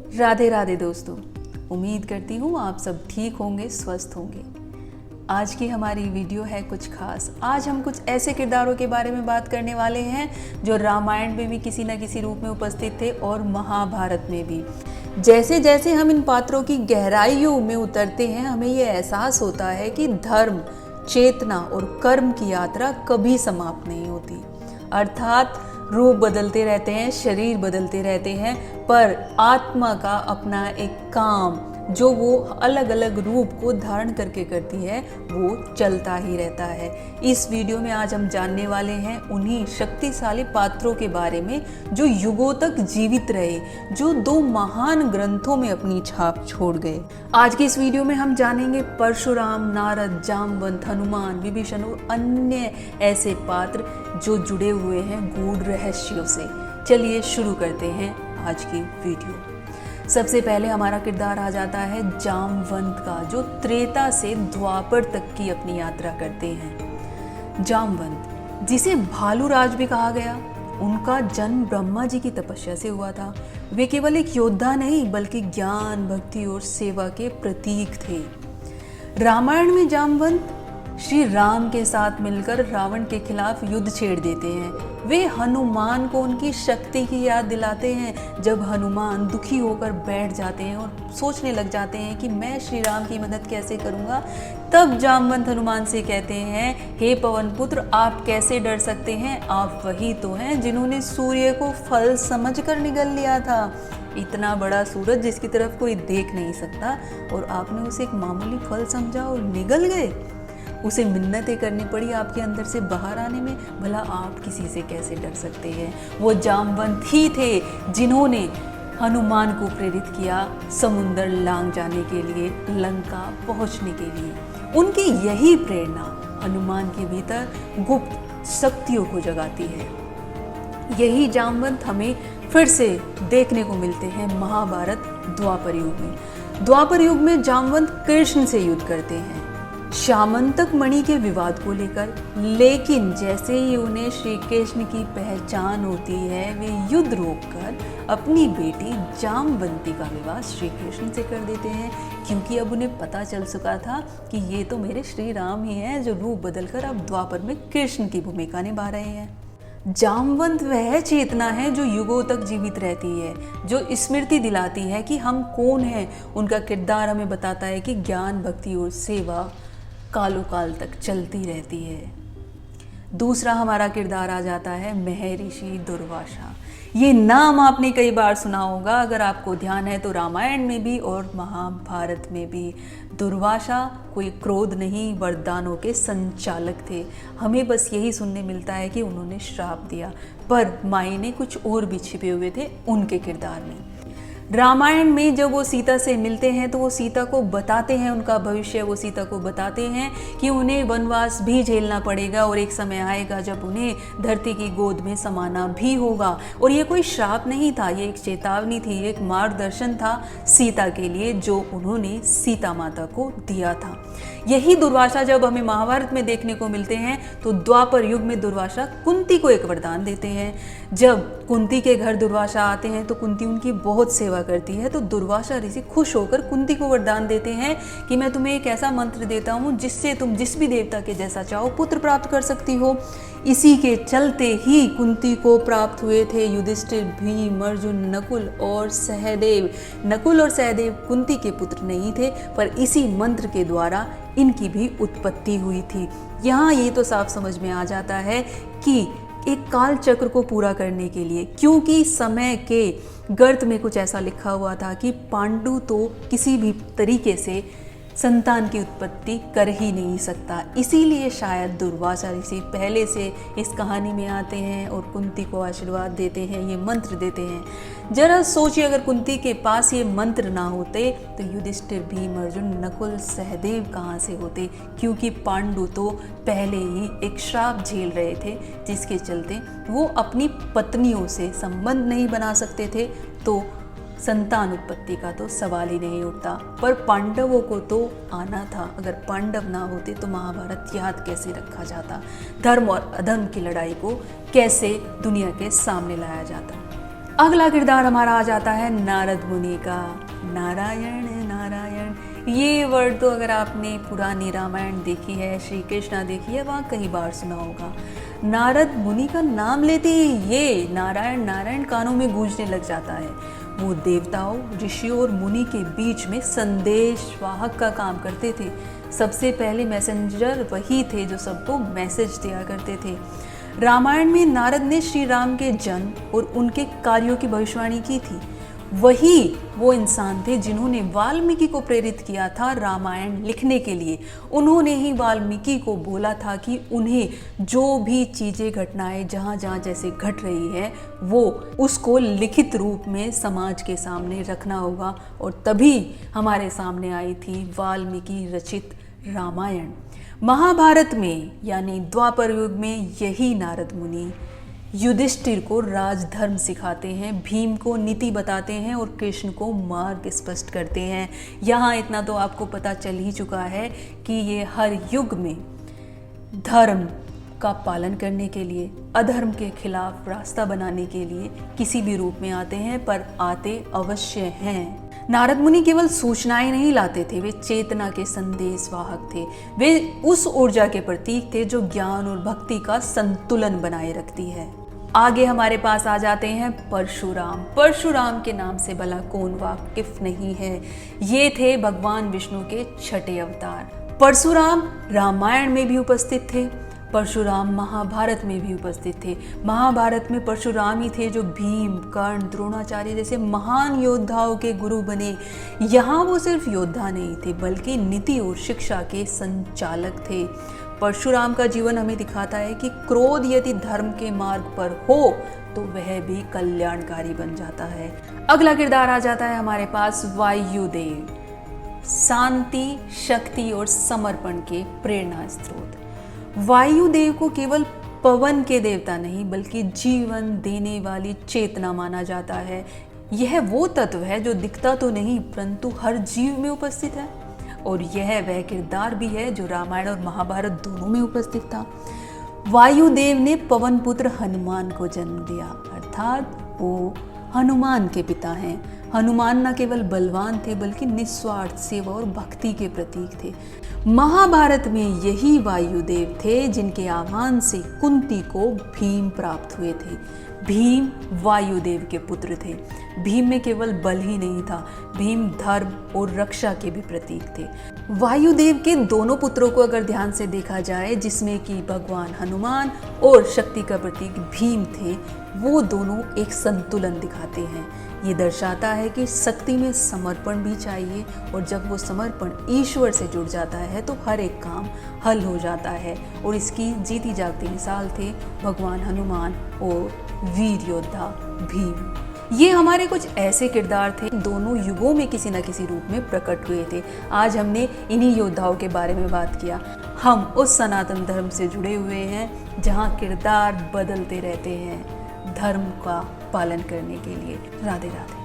राधे राधे दोस्तों, उम्मीद करती हूँ आप सब ठीक होंगे, स्वस्थ होंगे। आज की हमारी वीडियो है कुछ खास। आज हम कुछ ऐसे किरदारों के बारे में बात करने वाले हैं जो रामायण में भी किसी न किसी रूप में उपस्थित थे और महाभारत में भी। जैसे जैसे हम इन पात्रों की गहराइयों में उतरते हैं, हमें ये एहसास होता है कि धर्म, चेतना और कर्म की यात्रा कभी समाप्त नहीं होती। अर्थात रूप बदलते रहते हैं, शरीर बदलते रहते हैं, पर आत्मा का अपना एक काम जो वो अलग अलग रूप को धारण करके करती है, वो चलता ही रहता है। इस वीडियो में आज हम जानने वाले हैं उन्हीं शक्तिशाली पात्रों के बारे में जो युगों तक जीवित रहे, जो दो महान ग्रंथों में अपनी छाप छोड़ गए। आज की इस वीडियो में हम जानेंगे परशुराम, नारद, जामवंत, हनुमान, विभीषण और अन्य ऐसे पात्र जो जुड़े हुए हैं गूढ़ रहस्यों से। चलिए शुरू करते हैं आज की वीडियो। सबसे पहले हमारा किरदार आ जाता है जामवंत का, जो त्रेता से द्वापर तक की अपनी यात्रा करते हैं। जामवंत, जिसे भालूराज भी कहा गया, उनका जन्म ब्रह्मा जी की तपस्या से हुआ था। वे केवल एक योद्धा नहीं बल्कि ज्ञान, भक्ति और सेवा के प्रतीक थे। रामायण में जामवंत श्री राम के साथ मिलकर रावण के खिलाफ युद्ध छेड़ देते हैं। वे हनुमान को उनकी शक्ति की याद दिलाते हैं। जब हनुमान दुखी होकर बैठ जाते हैं और सोचने लग जाते हैं कि मैं श्री राम की मदद कैसे करूंगा, तब जामवंत हनुमान से कहते हैं, हे पवन पुत्र, आप कैसे डर सकते हैं? आप वही तो हैं जिन्होंने सूर्य को फल समझकर निगल लिया था। इतना बड़ा सूरज जिसकी तरफ कोई देख नहीं सकता, और आपने उसे एक मामूली फल समझा और निगल गए। उसे मिन्नतें करनी पड़ी आपके अंदर से बाहर आने में। भला आप किसी से कैसे डर सकते हैं? वो जामवंत ही थे जिन्होंने हनुमान को प्रेरित किया समुंदर लांघ जाने के लिए, लंका पहुंचने के लिए। उनकी यही प्रेरणा हनुमान के भीतर गुप्त शक्तियों को जगाती है। यही जामवंत हमें फिर से देखने को मिलते हैं महाभारत द्वापर युग में। द्वापर युग में जामवंत कृष्ण से युद्ध करते हैं श्यामंतक मणि के विवाद को लेकर। लेकिन जैसे ही उन्हें श्री कृष्ण की पहचान होती है, वे युद्ध रोककर अपनी बेटी जामवंती का विवाह श्री कृष्ण से कर देते हैं, क्योंकि अब उन्हें पता चल चुका था कि ये तो मेरे श्री राम ही हैं जो रूप बदलकर अब द्वापर में कृष्ण की भूमिका निभा रहे हैं। जामवंत वह चेतना है जो युगों तक जीवित रहती है, जो स्मृति दिलाती है कि हम कौन हैं। उनका किरदार हमें बताता है कि ज्ञान, भक्ति और सेवा कालों काल तक चलती रहती है। दूसरा हमारा किरदार आ जाता है महर्षि दुर्वासा। ये नाम आपने कई बार सुना होगा, अगर आपको ध्यान है तो रामायण में भी और महाभारत में भी। दुर्वासा कोई क्रोध नहीं, वरदानों के संचालक थे। हमें बस यही सुनने मिलता है कि उन्होंने श्राप दिया, पर मायने कुछ और भी छिपे हुए थे उनके किरदार में। रामायण में जब वो सीता से मिलते हैं तो वो सीता को बताते हैं उनका भविष्य। वो सीता को बताते हैं कि उन्हें वनवास भी झेलना पड़ेगा और एक समय आएगा जब उन्हें धरती की गोद में समाना भी होगा। और ये कोई श्राप नहीं था, ये एक चेतावनी थी, एक मार्गदर्शन था सीता के लिए जो उन्होंने सीता माता को दिया था। यही दुर्वासा जब हमें महाभारत में देखने को मिलते हैं तो द्वापर युग में दुर्वासा कुंती को एक वरदान देते हैं। जब कुंती के घर दुर्वासा आते हैं तो कुंती उनकी बहुत सेवा करती है, तो दुर्वासा ऋषि खुश होकर कुंती को वरदान देते हैं कि मैं तुम्हें एक ऐसा मंत्र देता हूँ जिससे तुम जिस भी देवता के जैसा चाहो पुत्र प्राप्त कर सकती हो। इसी के चलते ही कुंती को प्राप्त हुए थे युधिष्ठिर, भीम, अर्जुन, नकुल और सहदेव। नकुल और सहदेव कुंती के पुत्र नहीं थे, पर इसी मंत्र के द्वारा इनकी भी उत्पत्ति हुई थी। यहाँ ये तो साफ समझ में आ जाता है कि एक काल चक्र को पूरा करने के लिए, क्योंकि समय के गर्त में कुछ ऐसा लिखा हुआ था कि पांडु तो किसी भी तरीके से संतान की उत्पत्ति कर ही नहीं सकता, इसीलिए शायद दुर्वासा ऋषि पहले से इस कहानी में आते हैं और कुंती को आशीर्वाद देते हैं, ये मंत्र देते हैं। जरा सोचिए, अगर कुंती के पास ये मंत्र ना होते तो युधिष्ठिर, भीम, अर्जुन, नकुल, सहदेव कहाँ से होते? क्योंकि पांडु तो पहले ही एक श्राप झेल रहे थे जिसके चलते वो अपनी पत्नियों से संबंध नहीं बना सकते थे, तो संतान उत्पत्ति का तो सवाल ही नहीं उठता। पर पांडवों को तो आना था। अगर पांडव ना होते तो महाभारत याद कैसे रखा जाता? धर्म और अधर्म की लड़ाई को कैसे दुनिया के सामने लाया जाता? अगला किरदार हमारा आ जाता है नारद मुनि का। नारायण नारायण, ये वर्ड तो अगर आपने पुरानी रामायण देखी है, श्री कृष्णा देखी है, वहाँ कई बार सुना होगा। नारद मुनि का नाम लेते ही ये नारायण नारायण कानों में गूंजने लग जाता है। वो देवताओं, ऋषियों और मुनि के बीच में संदेश वाहक का काम करते थे। सबसे पहले मैसेंजर वही थे जो सबको मैसेज दिया करते थे। रामायण में नारद ने श्री राम के जन्म और उनके कार्यों की भविष्यवाणी की थी। वही वो इंसान थे जिन्होंने वाल्मीकि को प्रेरित किया था रामायण लिखने के लिए। उन्होंने ही वाल्मीकि को बोला था कि उन्हें जो भी चीज़ें, घटनाएं जहाँ जहाँ जैसे घट रही है वो उसको लिखित रूप में समाज के सामने रखना होगा। और तभी हमारे सामने आई थी वाल्मीकि रचित रामायण। महाभारत में यानी द्वापर युग में यही नारद मुनि युधिष्ठिर को राजधर्म सिखाते हैं, भीम को नीति बताते हैं और कृष्ण को मार्ग स्पष्ट करते हैं। यहाँ इतना तो आपको पता चल ही चुका है कि ये हर युग में धर्म का पालन करने के लिए, अधर्म के खिलाफ रास्ता बनाने के लिए किसी भी रूप में आते हैं, पर आते अवश्य हैं। नारद मुनि केवल सूचनाएं नहीं लाते थे, वे चेतना के संदेश वाहक थे। वे उस ऊर्जा के प्रतीक थे जो ज्ञान और भक्ति का संतुलन बनाए रखती है। आगे हमारे पास आ जाते हैं परशुराम। परशुराम के नाम से भला कौन वाकिफ नहीं है। ये थे भगवान विष्णु के छठे अवतार। परशुराम रामायण में भी उपस्थित थे, परशुराम महाभारत में भी उपस्थित थे। महाभारत में परशुराम ही थे जो भीम, कर्ण, द्रोणाचार्य जैसे महान योद्धाओं के गुरु बने। यहाँ वो सिर्फ योद्धा नहीं थे बल्कि नीति और शिक्षा के संचालक थे। परशुराम का जीवन हमें दिखाता है कि क्रोध यदि धर्म के मार्ग पर हो तो वह भी कल्याणकारी बन जाता है। अगला किरदार आ जाता है हमारे पास वायुदेव। शांति, शक्ति और समर्पण के प्रेरणा स्रोत। वायुदेव को केवल पवन के देवता नहीं बल्कि जीवन देने वाली चेतना माना जाता है। यह वो तत्व है जो दिखता तो नहीं परंतु हर जीव में उपस्थित है, और यह वह किरदार भी है जो रामायण और महाभारत दोनों में उपस्थित था। वायुदेव ने पवन पुत्र हनुमान को जन्म दिया, अर्थात वो हनुमान के पिता हैं। हनुमान न केवल बलवान थे बल्कि निस्वार्थ सेवा और भक्ति के प्रतीक थे। महाभारत में यही वायुदेव थे जिनके आह्वान से कुंती को भीम प्राप्त हुए थे। भीम वायुदेव के पुत्र थे। भीम में केवल बल ही नहीं था, भीम धर्म और रक्षा के भी प्रतीक थे। वायुदेव के दोनों पुत्रों को अगर ध्यान से देखा जाए, जिसमें कि भगवान हनुमान और शक्ति का प्रतीक भीम थे, वो दोनों एक संतुलन दिखाते हैं। ये दर्शाता है कि शक्ति में समर्पण भी चाहिए, और जब वो समर्पण ईश्वर से जुड़ जाता है तो हर एक काम हल हो जाता है। और इसकी जीती जागती मिसाल थे भगवान हनुमान और वीर योद्धा भीम। ये हमारे कुछ ऐसे किरदार थे दोनों युगों में किसी न किसी रूप में प्रकट हुए थे। आज हमने इन्हीं योद्धाओं के बारे में बात किया। हम उस सनातन धर्म से जुड़े हुए हैं जहाँ किरदार बदलते रहते हैं धर्म का पालन करने के लिए। राधे राधे।